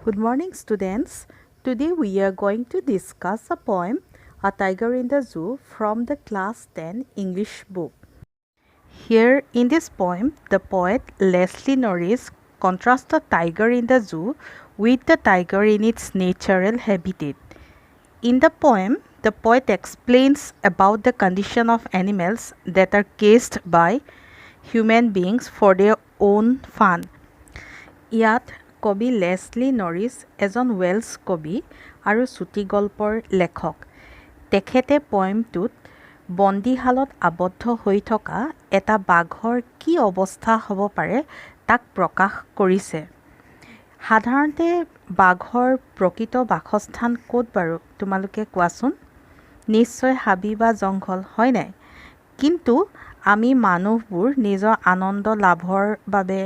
Good morning, students. Today we are going to discuss a poem, A Tiger in the Zoo, from the Class 10 English book. Here in this poem, the poet Leslie Norris contrasts the tiger in the zoo with the tiger in its natural habitat. In the poem, the poet explains about the condition of animals that are caged by human beings for their own fun. ইয়াত কবি Leslie নৰিছ এজন Wales কবি আৰু চুটি গল্পৰ লেখক। তেখেতে পয়েমটোত বন্দীশালত আবদ্ধ হৈ থকা এটা বাঘৰ কি অৱস্থা হ'ব পাৰে তাক প্ৰকাশ কৰিছে। সাধাৰণতে বাঘৰ প্ৰকৃত বাসস্থান ক'ত বাৰু তোমালোকে কোৱাচোন? নিশ্চয় হাবি বা জংঘল, হয় নাই? কিন্তু আমি মানুহবোৰ নিজৰ আনন্দ লাভৰ বাবে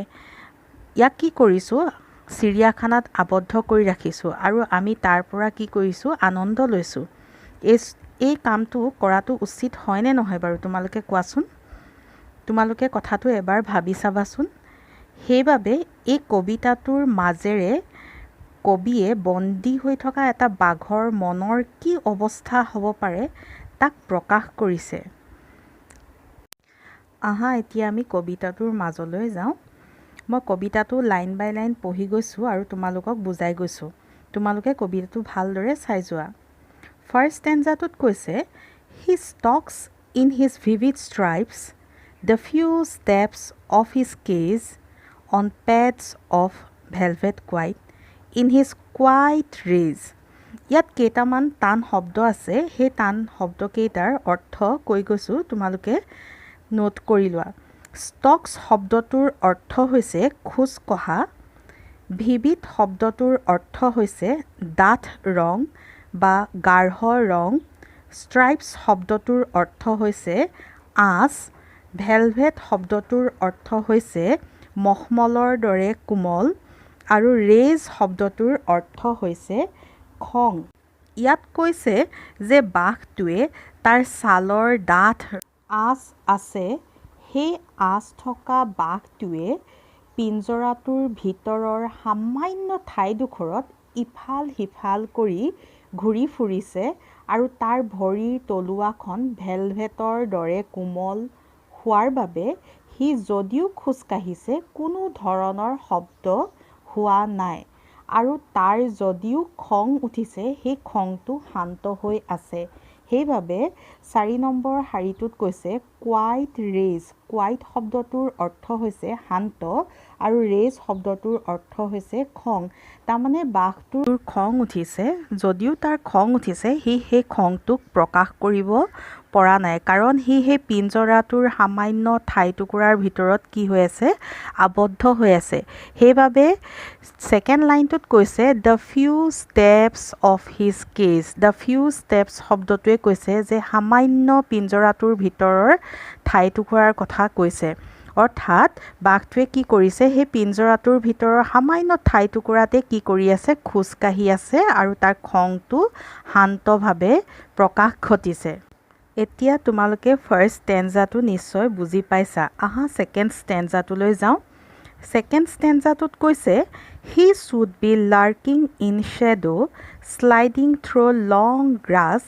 ইয়াক কি কৰিছোঁ? চিৰিয়াখানাত আবদ্ধ কৰি ৰাখিছোঁ আৰু আমি তাৰ পৰা কি কৰিছোঁ? আনন্দ লৈছোঁ। এই কামটো কৰাটো উচিত হয়নে নহয় বাৰু তোমালোকে কোৱাচোন? তোমালোকে কথাটো এবাৰ ভাবি চাবাচোন। সেইবাবে এই কবিতাটোৰ মাজেৰে কবিয়ে বন্দী হৈ থকা এটা বাঘৰ মনৰ কি অৱস্থা হ'ব পাৰে তাক প্ৰকাশ কৰিছে। আহা এতিয়া আমি কবিতাটোৰ মাজলৈ যাওঁ। মই কবিতাটো লাইন বাই লাইন পঢ়ি গৈছোঁ আৰু তোমালোকক বুজাই গৈছোঁ। তোমালোকে কবিতাটো ভালদৰে চাই যোৱা। ফাৰ্ষ্ট ষ্টেঞ্জাটোত কৈছে, he stalks in his vivid stripes the few steps of his cage on pads of velvet quiet in his quiet rage. ইয়াত কেইটামান টান শব্দ আছে। সেই টান শব্দকেইটাৰ অৰ্থ কৈ গৈছোঁ, তোমালোকে নোট কৰি লোৱা। ষ্টক্স শব্দটোৰ অৰ্থ হৈছে খোজ কঢ়া। ভিভিড শব্দটোৰ অৰ্থ হৈছে ডাঠ ৰং বা গাঢ় ৰং। ষ্ট্ৰাইপছ শব্দটোৰ অৰ্থ হৈছে আঁচ। ভেলভেট শব্দটোৰ অৰ্থ হৈছে মখমলৰ দৰে কোমল আৰু ৰেজ শব্দটোৰ অৰ্থ হৈছে খং। ইয়াত কৈছে যে বাঘটোৱে তাৰ ছালৰ ডাঠ আঁচ আছে। সেই আঁচ থকা বাঘটোৱে পিঞ্জৰাটোৰ ভিতৰৰ সামান্য ঠাইডোখৰত ইফাল সিফাল কৰি ঘূৰি ফুৰিছে আৰু তাৰ ভৰিৰ তলুৱাখন ভেলভেটৰ দৰে কোমল হোৱাৰ বাবে সি যদিও খোজকাঢ়িছে কোনো ধৰণৰ শব্দ হোৱা নাই আৰু তাৰ যদিও খং উঠিছে সেই খংটো শান্ত হৈ আছে। সেইবাবে 4 নম্বৰ শাৰীটোত কৈছে কোৱাইট ৰেজ। কোৱাইট শব্দটোৰ অৰ্থ হৈছে শান্ত আৰু ৰেজ শব্দটোৰ অৰ্থ হৈছে খং। তাৰমানে বাঘটোৰ খং উঠিছে, যদিও তাৰ খং উঠিছে সি সেই খংটোক প্ৰকাশ কৰিব পৰা নাই, কাৰণ সি সেই পিঞ্জৰাটোৰ সামান্য ঠাইটুকুৰাৰ ভিতৰত কি হৈ আছে? আবদ্ধ হৈ আছে। সেইবাবে ছেকেণ্ড লাইনটোত কৈছে the few steps of his cage. The few steps শব্দটোৱে কৈছে যে সামান্য পিঞ্জৰাটোৰ ভিতৰৰ ঠাইটুকুৰাৰ কথা কৈছে। অৰ্থাৎ বাঘটোৱে কি কৰিছে? সেই পিঞ্জৰাটোৰ ভিতৰৰ সামান্য ঠাইটুকুৰাতে কি কৰি আছে? খোজকাঢ়ি আছে আৰু তাৰ খংটো শান্তভাৱে প্ৰকাশ ঘটিছে। এতিয়া তোমালোকে ফাৰ্ষ্ট ষ্টেঞ্জাটো নিশ্চয় বুজি পাইছা। আহা ছেকেণ্ড ষ্টেঞ্জাটোলৈ যাওঁ। ছেকেণ্ড ষ্টেঞ্জাটোত কৈছে he should be lurking in shadow sliding through long grass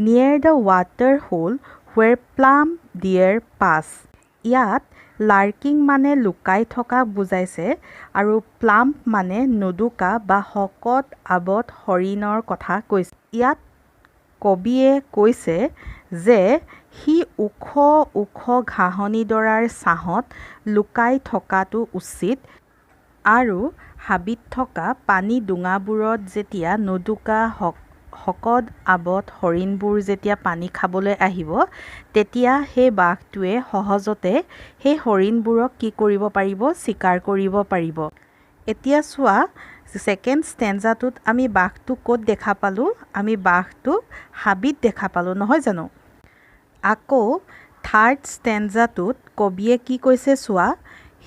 near the water hole where plump deer pass. ইয়াত লাৰ্কিং মানে লুকাই থকা বুজাইছে আৰু প্লাম্প মানে নুদুকা বা শকত আবত হৰিণৰ কথা কৈছে। ইয়াত কবিয়ে কৈছে যে সি ওখ ওখ ঘাঁহনিডৰাৰ ছাঁত লুকাই থকাটো উচিত আৰু হাবিত থকা পানী ডোঙাবোৰত যেতিয়া নুদুকা শকত আবত হৰিণবোৰ যেতিয়া পানী খাবলৈ আহিব তেতিয়া সেই বাঘটোৱে সহজতে সেই হৰিণবোৰক কি কৰিব পাৰিব? চিকাৰ কৰিব পাৰিব। এতিয়া চোৱা, ছেকেণ্ড ষ্টেঞ্জাটোত আমি বাঘটোক ক'ত দেখা পালোঁ? আমি বাঘটোক হাবিত দেখা পালোঁ, নহয় জানো? আকৌ থাৰ্ড ষ্টেঞ্জাটোত কবিয়ে কি কৈছে চোৱা,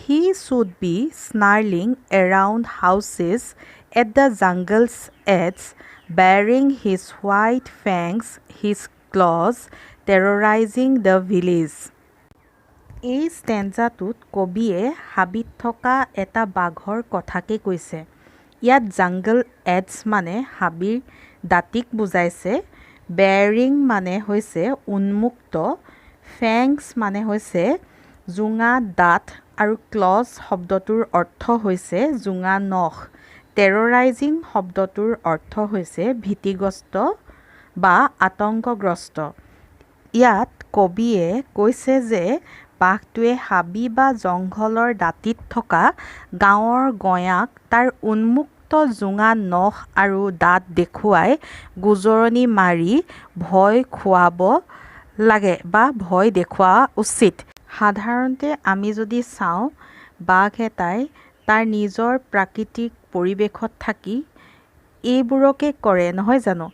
he should be snarling around houses at the jungle's edges bearing his white fangs his claws terrorising the village. এই ষ্টেঞ্জাটোত কবিয়ে হাবিত থকা এটা বাঘৰ কথাকে কৈছে। ইয়াত জাংগল এডছ মানে হাবিৰ দাঁতিক বুজাইছে, বেয়াৰিং মানে হৈছে উন্মুক্ত, ফেংছ মানে হৈছে জোঙা দাঁত আৰু ক্লজ শব্দটোৰ অৰ্থ হৈছে জোঙা নখ। টেৰৰাইজিং শব্দটোৰ অৰ্থ হৈছে ভীতিগ্ৰস্ত বা আতংকগ্ৰস্ত। ইয়াত কবিয়ে কৈছে যে বাঘটোৱে হাবি বা জংঘলৰ দাঁতিত থকা গাঁৱৰ গঞাক তাৰ উন্মুক্ত জোঙা নখ আৰু দাঁত দেখুৱাই গোজৰণি মাৰি ভয় খুৱাব লাগে বা ভয় দেখুওৱা উচিত। সাধাৰণতে আমি যদি চাওঁ, বাঘ এটাই তাৰ নিজৰ প্ৰাকৃতিক পৰিৱেশত থাকি এইবোৰকে কৰে, নহয় জানো?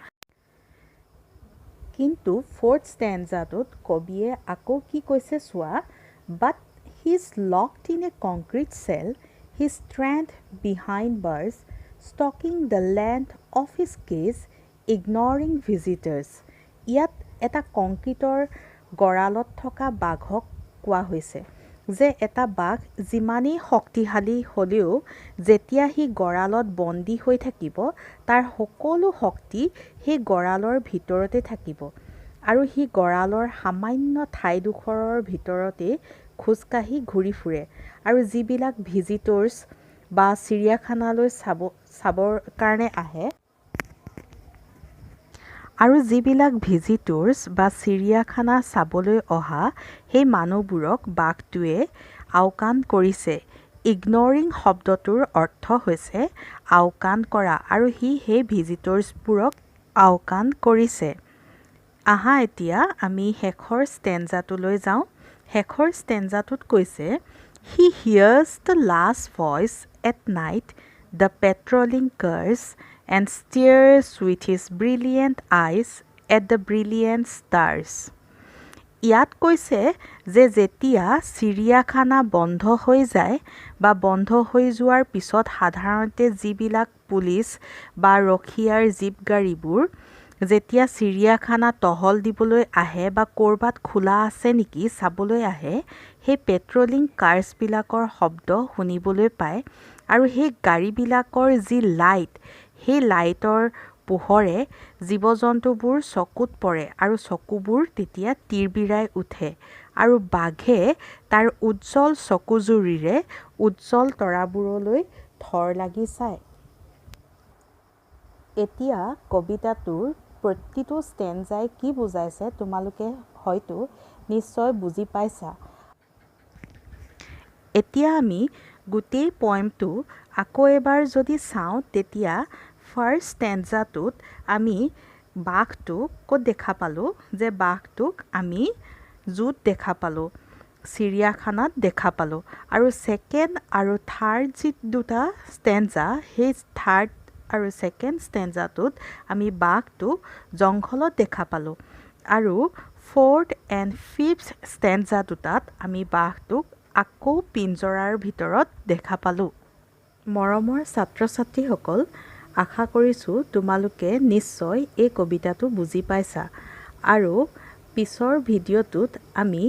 কিন্তু ফ'ৰ্থ ষ্টেঞ্জাটোত কবিয়ে আকৌ কি কৈছে চোৱা, but he is locked in a concrete cell, his strength behind bars, stalking the length of his cage, ignoring visitors. ইয়াত এটা কংক্ৰিটৰ গঁড়ালত থকা বাঘক কোৱা হৈছে যে এটা বাঘ যিমানেই শক্তিশালী হ'লেও যেতিয়া সি গঁড়ালত বন্দী হৈ থাকিব, তাৰ সকলো শক্তি সেই গঁড়ালৰ ভিতৰতে থাকিব আৰু সি গঁড়ালৰ সামান্য ঠাইডোখৰৰ ভিতৰতে খোজকাঢ়ি ঘূৰি ফুৰে। আৰু যিবিলাক ভিজিটৰ্ছ বা চিৰিয়াখানালৈ চাবৰ কাৰণে আহে চিৰিয়াখানা চাবলৈ অহা সেই মানুহবোৰক বাঘটোৱে আওকাণ কৰিছে। ইগনৰিং শব্দটোৰ অৰ্থ হৈছে আওকাণ কৰা আৰু সি সেই ভিজিটৰ্ছবোৰক আওকাণ কৰিছে। আহা এতিয়া আমি শেষৰ ষ্টেঞ্জাটোলৈ যাওঁ। শেষৰ ষ্টেঞ্জাটোত কৈছে, he hears the last voice at night, the patrolling cars and stares with his brilliant eyes at the brilliant stars. ইয়াত কৈছে যে যেতিয়া চিৰিয়াখানা বন্ধ হৈ যায় বা বন্ধ হৈ যোৱাৰ পিছত সাধাৰণতে যিবিলাক পুলিচ বা ৰখীয়াৰ জীপ গাড়ীবোৰ যেতিয়া চিৰিয়াখানা টহল দিবলৈ আহে বা ক'ৰবাত খোলা আছে নেকি চাবলৈ আহে, সেই পেট্ৰলিং কাৰ্ছবিলাকৰ শব্দ শুনিবলৈ পায় আৰু সেই গাড়ীবিলাকৰ যি লাইট, সেই লাইটৰ পোহৰে জীৱ জন্তুবোৰ চকুত পৰে আৰু চকুবোৰ তেতিয়া তিৰবিৰাই উঠে আৰু বাঘে তাৰ উজ্জ্বল চকুজুৰিৰে উজ্জ্বল তৰাবোৰলৈ থৰ লাগি চায়। এতিয়া কবিতাটোৰ প্ৰতিটো ষ্টেঞ্জাই কি বুজাইছে তোমালোকে হয়তো নিশ্চয় বুজি পাইছা। এতিয়া আমি গোটেই পয়েমটো আকৌ এবাৰ যদি চাওঁ, তেতিয়া ফাৰ্ষ্ট ষ্টেঞ্জাটোত আমি বাঘটোক ক'ত দেখা পালোঁ, যে বাঘটোক আমি জুত দেখা পালোঁ, চিৰিয়াখানাত দেখা পালোঁ। আৰু ছেকেণ্ড আৰু থাৰ্ড যি দুটা ষ্টেঞ্জা, সেই থাৰ্ড আৰু ছেকেণ্ড ষ্টেঞ্জাটোত আমি বাঘটোক জংঘলত দেখা পালোঁ আৰু ফ'ৰ্থ এণ্ড ফিফ্থ ষ্টেঞ্জা দুটাত আমি বাঘটোক আকৌ পিঞ্জৰাৰ ভিতৰত দেখা পালোঁ। মৰমৰ ছাত্ৰ ছাত্ৰীসকল, আশা কৰিছোঁ তোমালোকে নিশ্চয় এই কবিতাটো বুজি পাইছা আৰু পিছৰ ভিডিঅ'টোত আমি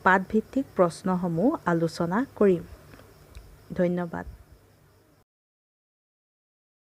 পাঠভিত্তিক প্ৰশ্নসমূহ আলোচনা কৰিম। ধন্যবাদ।